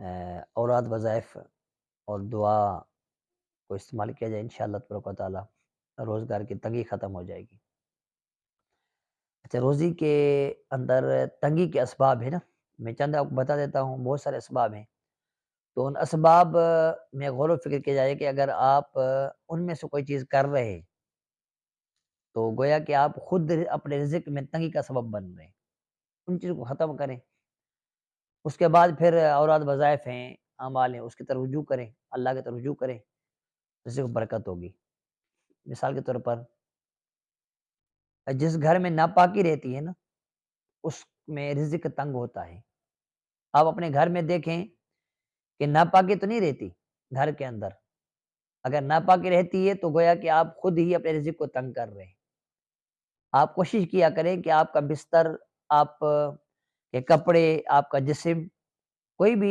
اوراد وظائف اور دعا کو استعمال کیا جائے، انشاءاللہ تبارک و تعالیٰ روزگار کی تنگی ختم ہو جائے گی۔ اچھا، روزی کے اندر تنگی کے اسباب ہے نا، میں چند آپ کو بتا دیتا ہوں، بہت سارے اسباب ہیں۔ تو ان اسباب میں غور و فکر کیا جائے کہ اگر آپ ان میں سے کوئی چیز کر رہے ہیں تو گویا کہ آپ خود اپنے رزق میں تنگی کا سبب بن رہے ہیں، ان چیزوں کو ختم کریں۔ اس کے بعد پھر اوراد وظائف ہیں، اعمال ہیں، اس کی طرف رجوع کریں، اللہ کی طرف رجوع کریں، رزق میں برکت ہوگی۔ مثال کے طور پر جس گھر میں ناپاکی رہتی ہے نا، اس میں رزق تنگ ہوتا ہے۔ آپ اپنے گھر میں دیکھیں کہ ناپاکی تو نہیں رہتی گھر کے اندر، اگر ناپاکی رہتی ہے تو گویا کہ آپ خود ہی اپنے رزق کو تنگ کر رہے ہیں۔ آپ کوشش کیا کریں کہ آپ کا بستر، آپ کے کپڑے، آپ کا جسم، کوئی بھی